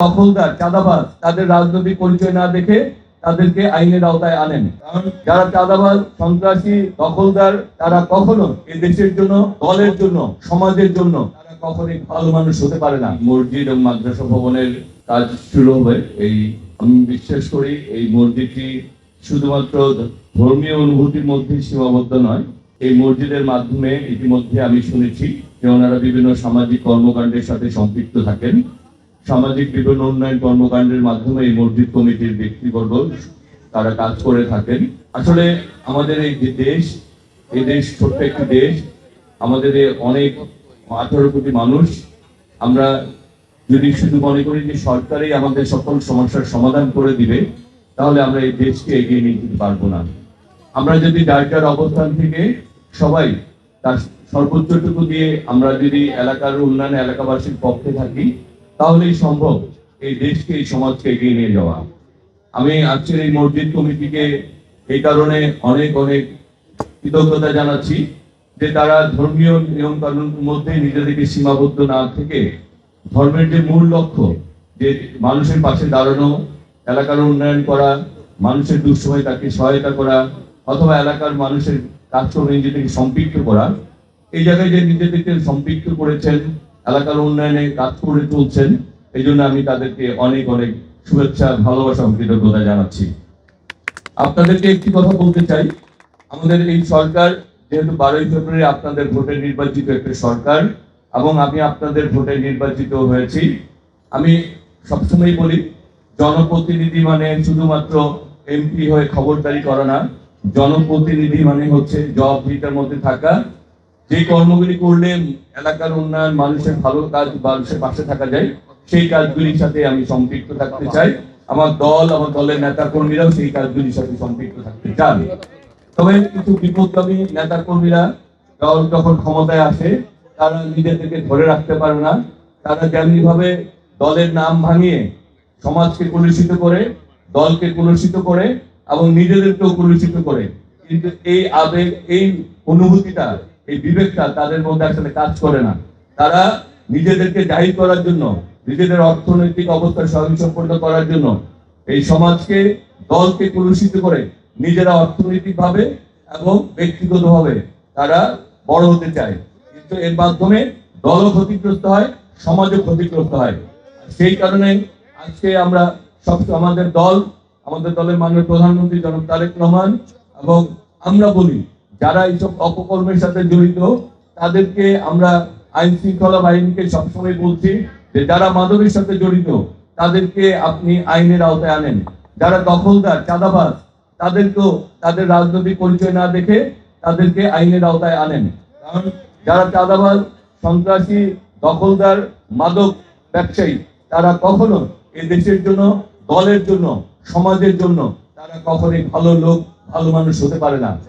দখলদার চাঁদাবাজ তাদের রাজনৈতিক পরিচয় না দেখে তাদেরকে আইনের আওতায় আনেন। কারণ যারা চাঁদাবাজ, সন্ত্রাসী, দখলদার তারা কখনো এই দেশের জন্য, দলের জন্য, সমাজের জন্য তারা কখনোই ভালো মানুষ হতে পারে না। মসজিদ এবং মাদ্রাসা ভবনের কাজ শুরু হবে। আমি বিশ্বাস করি এই মসজিদটি শুধুমাত্র ধর্মীয় অনুভূতির মধ্যে সীমাবদ্ধ নয়। এই মসজিদের মাধ্যমে ইতিমধ্যে আমি শুনেছি যে ওনারা বিভিন্ন সামাজিক কর্মকাণ্ডের সাথে সম্পৃক্ত থাকেন। সামাজিক বিভিন্ন উন্নয়ন কর্মকাণ্ডের মাধ্যমে এই মসজিদ কমিটির ব্যক্তিবর্গ তারা কাজ করে থাকেন। আসলে আমাদের এই যে দেশ, এই দেশ ছোট্ট একটি দেশ, আমাদের অনেক 18 কোটি মানুষ। আমরা যদি শুধু মনে করি যে সরকারই আমাদের সকল সমস্যার সমাধান করে দিবে, তাহলে আমরা এই দেশকে এগিয়ে নিয়ে যেতে পারবো না। আমরা যদি যার অবস্থান থেকে সবাই তার সর্বোচ্চটুকু দিয়ে আমরা যদি এলাকার উন্নয়নে এলাকাবাসীর পক্ষে থাকি, তাহলেই সম্ভব এই দেশকে, এই সমাজকে এগিয়ে নিয়ে যাওয়া। আমি আজকের এই মসজিদ কমিটিকে এই কারণে অনেক অনেক কৃতজ্ঞতা জানাচ্ছি যে তারা ধর্মীয় নিয়ম কানুনের মধ্যে নিজেদেরকে সীমাবদ্ধ না থেকে ধর্মের যে মূল লক্ষ্য, যে মানুষের পাশে দাঁড়ানো, এলাকার উন্নয়ন করা, মানুষের দুঃসময় তাকে সহায়তা করা, অথবা এলাকার মানুষের কাজকর্মে নিজেদেরকে সম্পৃক্ত করা, এই জায়গায় যে নিজেদেরকে সম্পৃক্ত করেছেন, এলাকার উন্নয়নে কাজ করে চলছেন, এই জন্য আমি তাদেরকে অনেক অনেক শুভেচ্ছা, ভালোবাসা ও কৃতজ্ঞতা জানাচ্ছি। আপনাদেরকে একটি কথা বলতে চাই, আমাদের এই সরকার যেহেতু 12ই ফেব্রুয়ারি আপনাদের ভোটে নির্বাচিত একটা সরকার, এবং আমি আপনাদের ভোটে নির্বাচিত হয়েছি। আমি সবসময় বলি, জনপ্রতিনিধি মানে শুধুমাত্র এমপি হয়ে খবরদারি করা না। জনপ্রতিনিধি মানে হচ্ছে জবাবদিহিতার মধ্যে থাকা, যে কর্মগুলি করলে এলাকার উন্নয়ন, মানুষের ভালো কাজ, মানুষের পাশে থাকা যায়, সেই কাজগুলির সাথে আমি সম্পৃক্ত থাকতে চাই। আমার দলের নেতা কর্মীরাও সেই কাজগুলির সাথে সম্পৃক্ত থাকতে চান। তবে কিছু বিপদগামী নেতা কর্মীরা দল যখন ক্ষমতায় আসে, তারা নিজেদেরকে ধরে রাখতে পারে না। তারা যেমনি ভাবে দলের নাম ভাঙিয়ে সমাজকে কলুষিত করে, দলকে কলুষিত করে এবং নিজেদেরকেও কলুষিত করে, কিন্তু এই আবেগ, এই অনুভূতিটা, এই বিবেকটা তাদের মধ্যে আসলে কাজ করে না। তারা নিজেদেরকে জাহির করার জন্য, নিজেদের অর্থনৈতিক অবস্থা স্বয়ংসম্পূর্ণ করার জন্য এই সমাজকে, দলকে কলুষিত করে নিজেরা অর্থনৈতিক ভাবে এবং ব্যক্তিগত ভাবে তারা বড় হতে চায়, কিন্তু এর মাধ্যমে দলও ক্ষতিগ্রস্ত হয়, সমাজও ক্ষতিগ্রস্ত হয়। সেই কারণে আজকে আমরা আমাদের দলের মাননীয় প্রধানমন্ত্রী জনাব তারেক রহমান এবং আমরা বলি, যারা এইসব অপকর্মের সাথে জড়িত তাদেরকে আমরা আইন শৃঙ্খলা বাহিনীকে সবসময় বলছি যে যারা মাদকের সাথে জড়িত তাদেরকে আপনি আইনের আওতায় আনেন। যারা দখলদার, চাঁদাবাজ তাদেরকেও তাদের রাজনৈতিক পরিচয় না দেখে তাদেরকে আইনের আওতায় আনেন। কারণ যারা চাঁদাবাজ, সন্ত্রাসী, দখলদার, মাদক ব্যবসায়ী তারা কখনো এই দেশের জন্য, দলের জন্য, সমাজের জন্য তারা কখনোই ভালো লোক, ভালো মানুষ হতে পারে না।